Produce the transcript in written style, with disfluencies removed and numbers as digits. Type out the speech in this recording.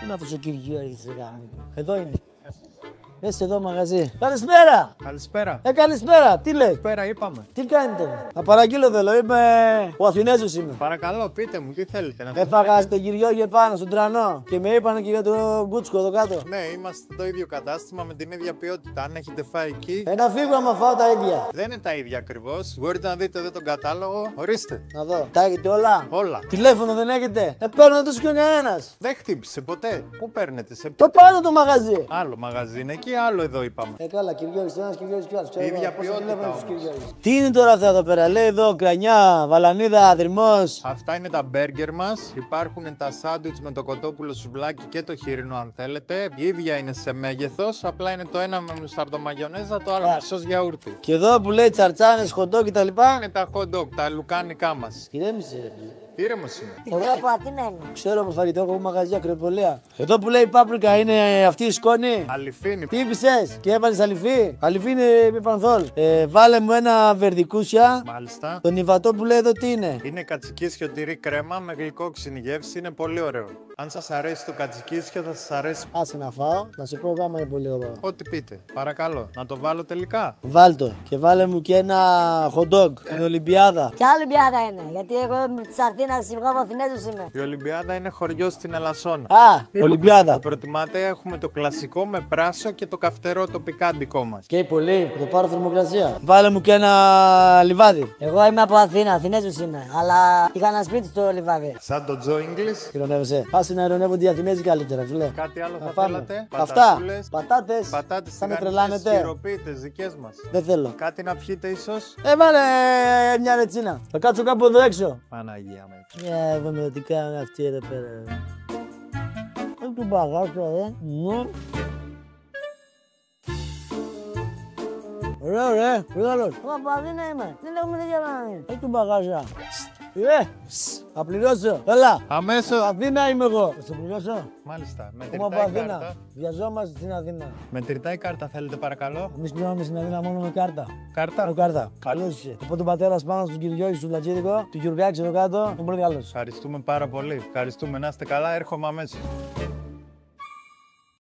Είναι αυτός ο Κυριώργης, εδώ είναι. Είσαι εδώ μαγαζί. Καλησπέρα! Καλησπέρα. Καλησπέρα, τι λέει. Καλησπέρα, είπαμε. Τι κάνετε. Να παραγγείλω θέλω, είμαι ο Αθηνέζος είμαι. Παρακαλώ, πείτε μου, τι θέλετε να Έφαγα τον Κυριώργη πάνω στον τρανό και με είπαν και για το Γκούτσκο εδώ κάτω. Ναι, είμαστε το ίδιο κατάστημα με την ίδια ποιότητα. Αν έχετε φάει εκεί. Να φύγω άμα φάω τα ίδια. Δεν είναι τα ίδια ακριβώς. Μπορείτε να δείτε εδώ τον κατάλογο. Ορίστε. Να δω. Τα έχετε όλα. Όλα. Τηλέφωνο δεν έχετε. Παίρνω το σκιό κανένας. Δεν χτύπησε ποτέ. Πού παίρνετε, σε Το πάνω το μαγαζί. άλλο μαγαζί είναι εκεί, άλλο εδώ είπαμε. Καλά, Κυριώργης, ένας Κυριώργης κι άλλος. Ίδια ποιότητα όμως. Τι είναι τώρα αυτά εδώ πέρα, λέει εδώ κρανιά, βαλανίδα, δρυμός. Αυτά είναι τα μπέργκερ μας. Υπάρχουν τα σάντουιτς με το κοτόπουλο σουβλάκι και το χοιρινό αν θέλετε. Η ίδια είναι σε μέγεθος. Απλά είναι το ένα με μουσταρδομαγιονέζα, το άλλο με σως γιαούρτι. Και εδώ που λέει τσαρτσάνες, χοντό και τα λοιπά. Είναι τα hot dog, τα λουκάνικά μας. Ηρέμησε, ρε. Ήρεμος είναι. Εγώ από Αθήνα είμαι. Ξέρω από φαγητό, έχω μαγαζιά, κρεπολία. Εδώ που λέει πάπρικα είναι αυτή η σκόνη. Αληθίνη. Τι είπησες και έβαλες αληφή. Αληφή είναι με πανθόλ. Βάλε μου ένα βερδικούσια. Μάλιστα. Τον υβατό που λέει εδώ τι είναι. Είναι κατσικίσιο τυρί κρέμα με γλυκόξινη γεύση, είναι πολύ ωραίο. Αν σας αρέσει το κατσικίσιο θα σας αρέσει. Άσε να φάω, να σε πω άμα είναι πολύ ωραίο. Ό,τι πείτε. Παρακαλώ, να το βάλω τελικά. Βάλτο και βάλε μου και ένα hot dog. Την Ολυμπιάδα. Ποια Ολυμπιάδα είναι, γιατί εγώ τη Αθήνα εγώ από Αθηνέζος είμαι. Η Ολυμπιάδα είναι χωριό στην Ελασσόνα. Ολυμπιάδα. Το προτιμάτε, έχουμε το κλασικό με πράσο και το καυτερό το πικάντικό μας. Και πολύ, θα το πάρω θερμοκρασία. Βάλε μου και ένα λιβάδι. Εγώ είμαι από Αθήνα, Αθηνέζος είμαι. Αλλά είχα ένα σπίτι στο Λιβάδι. Σαν το Τζο English. Ηρωνεύεσαι. Άσε να ηρωνεύονται οι Αθηνέζοι καλύτερα, φίλε. Κάτι άλλο θα φάμε. θέλατε. Αυτά. Πατασούλες. Πατάτες. Πατάτες Θα με τηγανιτές, τρελάνετε. σιροπίτες δικές μας. Δεν θέλω. Κάτι να πιείτε ίσως. Βάλε μια ρετσίνα. Θα κάτσω κάπου εδώ έξω. Παναγία με. Δούμε τι κάνουν αυτοί εδώ πέρα. Δεν του μπαγάσω, Ωραίο, ρε. Μεγάλος. Εγώ από Αθήνα είμαι. Δεν έχουμε τέτοια πράγματα. Δεν του μπαγάζα. Θα πληρώσω. Έλα. Αμέσως. Αθήνα είμαι εγώ. Θα το πληρώσω. Μάλιστα. Είμαι Μετρητά από η Αθήνα. κάρτα. Βιαζόμαστε στην Αθήνα. Μετρητά η κάρτα θέλετε παρακαλώ. Εμείς πληρώνουμε στην Αθήνα μόνο με κάρτα. Κάρτα. Κάρτα. Καλώς είσαι. Από τον πατέρα πάνω στον Κυριώργη στον Πλατζίδικο, του Γιουργάκη εδώ κάτω, τον πολύ καλός. Ευχαριστούμε πάρα πολύ. Ευχαριστούμε να είστε καλά. Έρχομαι αμέσως.